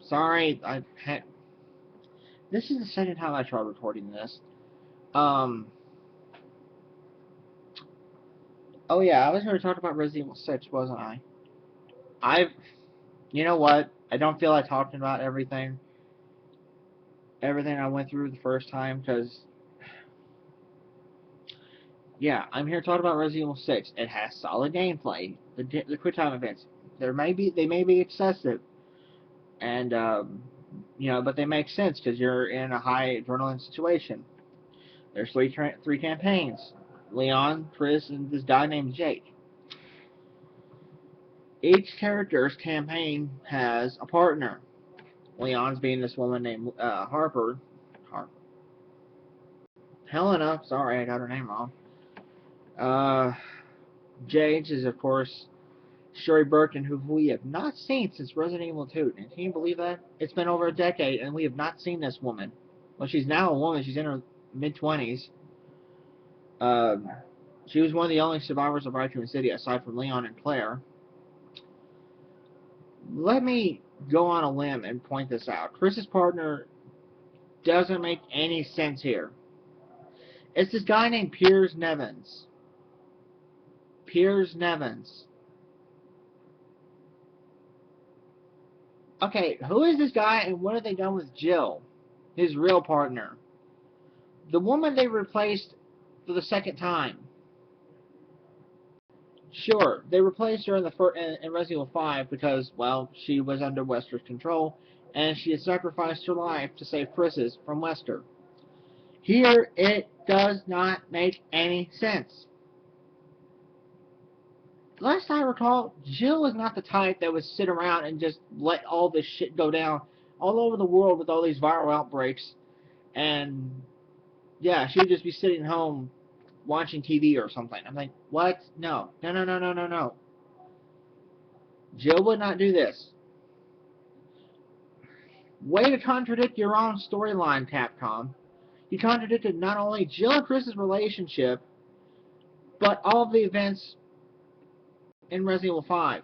Sorry, this is the second time I tried recording this. Um, oh yeah, I was going to talk about Resident Evil 6, wasn't I? You know what? I don't feel like talking about everything I went through the first time, because, yeah, I'm here talking about Resident Evil 6. It has solid gameplay. The quick time events, they may be excessive, and, but they make sense, because you're in a high adrenaline situation. There's three campaigns. Leon, Chris, and this guy named Jake. Each character's campaign has a partner. Leon's being this woman named Harper. Helena. Sorry, I got her name wrong. Uh, Jake's is, of course, Sherry Birkin, who we have not seen since Resident Evil 2. And can you believe that? It's been over a decade, and we have not seen this woman. Well, she's now a woman. She's in her mid-20s. She was one of the only survivors of Raccoon City, aside from Leon and Claire. Let me go on a limb and point this out. Chris's partner doesn't make any sense here. It's this guy named Piers Nevins. Piers Nevins. Okay, who is this guy and what have they done with Jill, his real partner? The woman they replaced for the second time. Sure, they replaced her in Resident Evil 5 because, well, she was under Wester's control and she had sacrificed her life to save Chris's from Wester. Here, it does not make any sense. Last I recall, Jill is not the type that would sit around and just let all this shit go down all over the world with all these viral outbreaks. And, yeah, she would just be sitting home watching TV or something. I'm like, what? No. No, no, no, no, no, no. Jill would not do this. Way to contradict your own storyline, Capcom. You contradicted not only Jill and Chris's relationship, but all of the events in Resident Evil 5.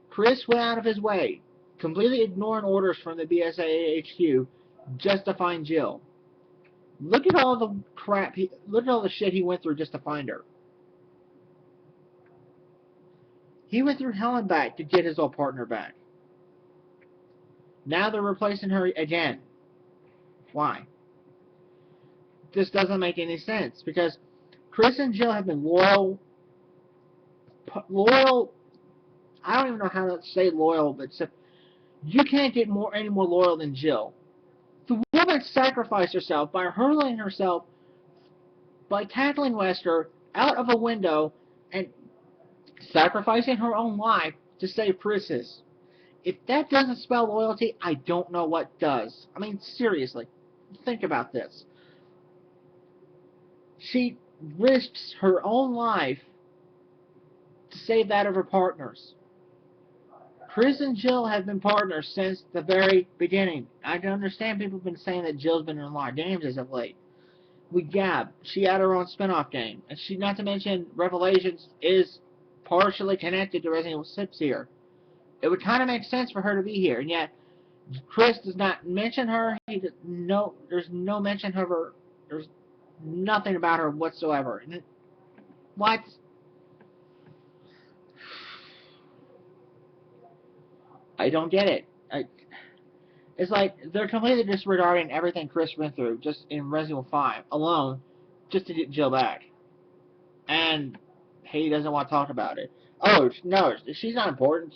Chris went out of his way, completely ignoring orders from the BSAA HQ, just to find Jill. Look at all the crap, look at all the shit he went through just to find her. He went through hell and back to get his old partner back. Now they're replacing her again. Why? This doesn't make any sense, because Chris and Jill have been loyal, I don't even know how to say loyal, but you can't get any more loyal than Jill. The woman sacrificed herself by hurling herself, by tackling Wester out of a window and sacrificing her own life to save Chris's. If that doesn't spell loyalty, I don't know what does. I mean, seriously, think about this. She risks her own life to save that of her partners. Chris and Jill have been partners since the very beginning. I can understand people have been saying that Jill's been in a lot of games as of late. With Gab, she had her own spin-off game. And she, not to mention, Revelations is partially connected to Resident Evil 6 here. It would kind of make sense for her to be here, and yet Chris does not mention her. There's no mention of her. There's nothing about her whatsoever. What? I don't get it. It's like they're completely disregarding everything Chris went through just in Resident Evil 5 alone, just to get Jill back. And he doesn't want to talk about it. Oh, no, she's not important.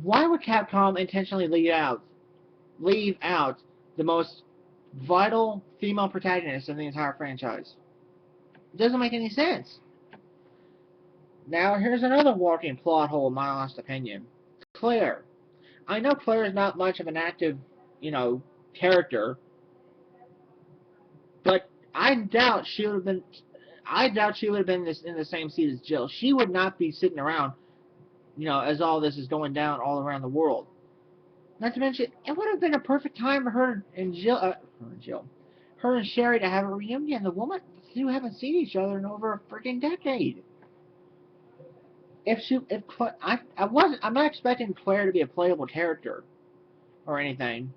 Why would Capcom intentionally leave out the most vital female protagonist in the entire franchise? It doesn't make any sense. Now, here's another walking plot hole, in my honest opinion. Claire. I know Claire is not much of an active, character, but I doubt she would have been in the same seat as Jill. She would not be sitting around, as all this is going down all around the world. Not to mention, it would have been a perfect time for her and her and Sherry to have a reunion. The two haven't seen each other in over a freaking decade. I'm not expecting Claire to be a playable character. or anything.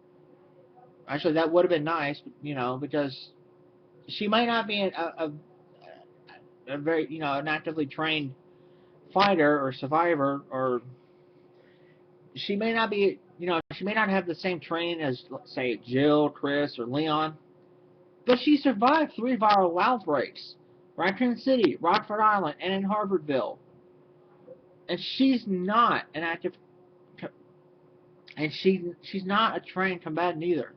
Actually, that would have been nice, you know, because she might not be a very, you know, an actively trained fighter or survivor, or she may not be, you know, she may not have the same training as, let's say, Jill, Chris, or Leon, but she survived 3 viral outbreaks: Raccoon City, Rockford Island, and in Harvardville. And she's not an active, and she's not a trained combatant either.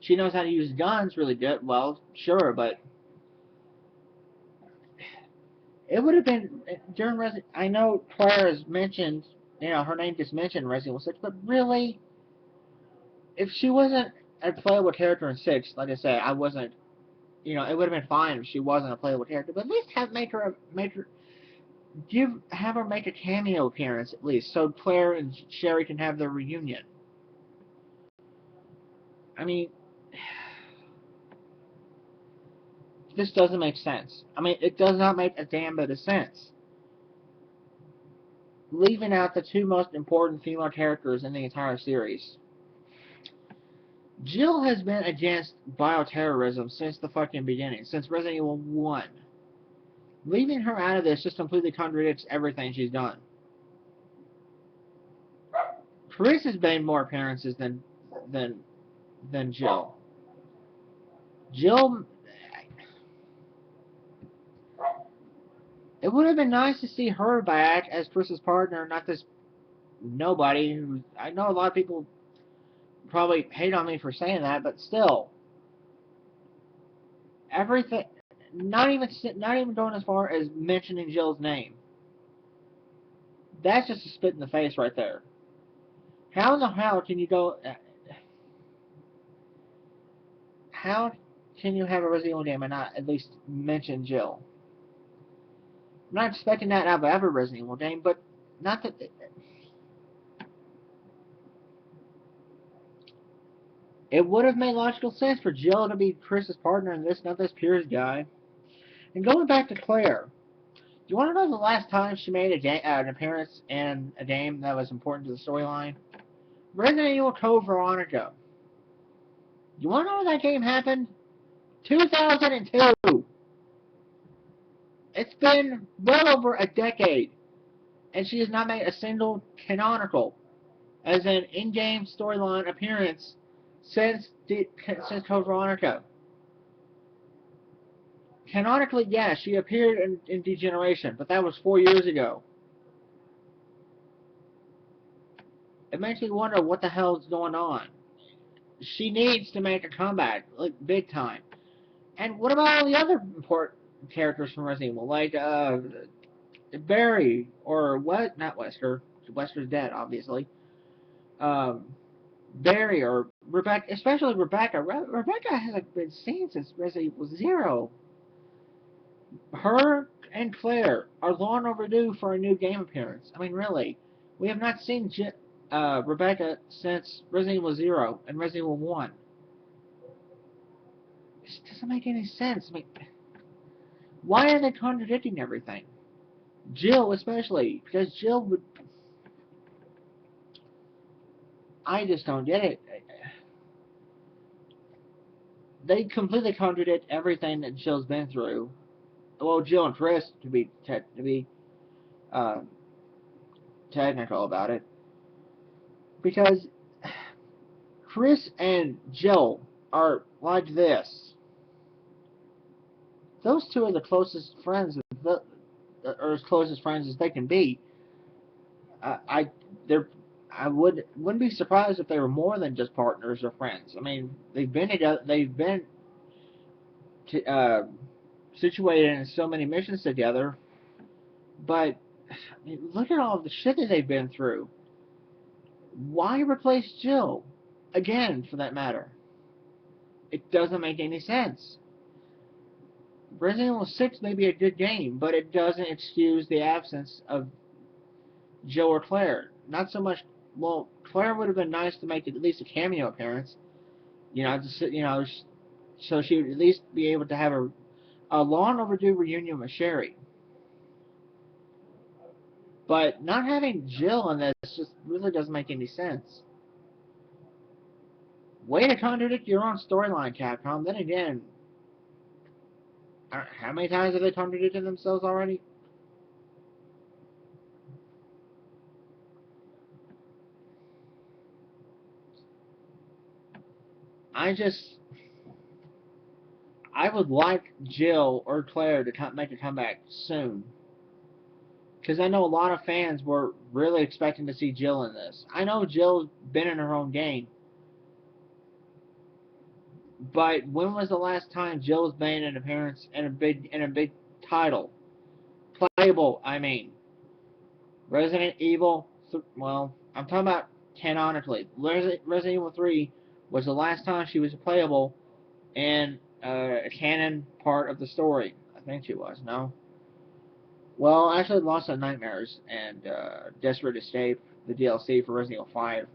She knows how to use guns really good, well, sure, but it would have been during Resident. I know Claire has mentioned, you know, her name just mentioned Resident Evil 6, but really, if she wasn't a playable character in 6, like I said, I wasn't, you know, it would have been fine if she wasn't a playable character, but at least have her make a cameo appearance at least, so Claire and Sherry can have their reunion. I mean, this doesn't make sense. I mean, it does not make a damn bit of sense. Leaving out the 2 most important female characters in the entire series. Jill has been against bioterrorism since the fucking beginning, since Resident Evil 1. Leaving her out of this just completely contradicts everything she's done. Chris has made more appearances than Jill. Jill, it would have been nice to see her back as Chris's partner, not this nobody who, I know a lot of people probably hate on me for saying that, but still, everything, not even going as far as mentioning Jill's name. That's just a spit in the face right there. How in the hell can you go? How can you have a Resident Evil game and not at least mention Jill? I'm not expecting that out of every Resident Evil game, but not that. It would have made logical sense for Jill to be Chris's partner in this, not this Piers guy. And going back to Claire, do you want to know the last time she made an appearance in a game that was important to the storyline? Resident Evil Code Veronica. You want to know when that game happened? 2002. It's been well over a decade, and she has not made a single canonical, as an in-game storyline appearance since Code Veronica. Canonically, yes, she appeared in Degeneration, but that was 4 years ago. It makes me wonder what the hell is going on. She needs to make a comeback, like, big time. And what about all the other important characters from Resident Evil, like Barry, or what? Not Wesker. Wesker's dead, obviously. Barry or Rebecca, especially Rebecca. Rebecca hasn't been seen since Resident Evil 0. Her and Claire are long overdue for a new game appearance. I mean, really, we have not seen Rebecca since Resident Evil 0 and Resident Evil 1. This doesn't make any sense. I mean, why are they contradicting everything? Jill, especially, because Jill would. I just don't get it. They completely contradict everything that Jill's been through. Well, Jill and Chris, to be uh, technical about it, because Chris and Jill are like this. Those 2 are the closest friends, or as close as friends as they can be. I wouldn't be surprised if they were more than just partners or friends. I mean, they've been together. They've been situated in so many missions together. But I mean, look at all the shit that they've been through. Why replace Jill? Again, for that matter. It doesn't make any sense. Resident Evil 6 may be a good game, but it doesn't excuse the absence of Jill or Claire. Not so much. Well, Claire would have been nice to make at least a cameo appearance. You know, so she would at least be able to have a long overdue reunion with Sherry. But not having Jill in this just really doesn't make any sense. Way to contradict your own storyline, Capcom. Then again, how many times have they contradicted themselves already? I would like Jill or Claire to make a comeback soon. Because I know a lot of fans were really expecting to see Jill in this. I know Jill's been in her own game. But when was the last time Jill's made an appearance in a big title? Playable, I mean. Resident Evil, well, I'm talking about canonically. Resident Evil 3 was the last time she was playable in a canon part of the story. I think she was, no? Well, actually, Lost in Nightmares and Desperate Escape, the DLC for Resident Evil 5,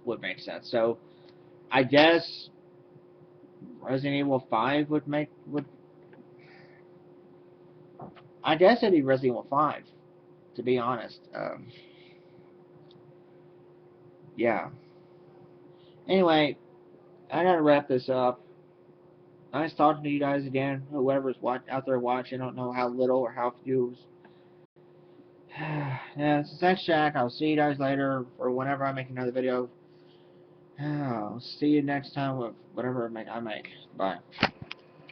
would make sense. So, I guess Resident Evil 5 would. I guess it'd be Resident Evil 5, to be honest. Yeah. Anyway, I gotta wrap this up. Nice talking to you guys again. Whoever's out there watching, I don't know how little or how few. Yeah, thanks, Jack. I'll see you guys later or whenever I make another video. I'll see you next time with whatever I make. Bye.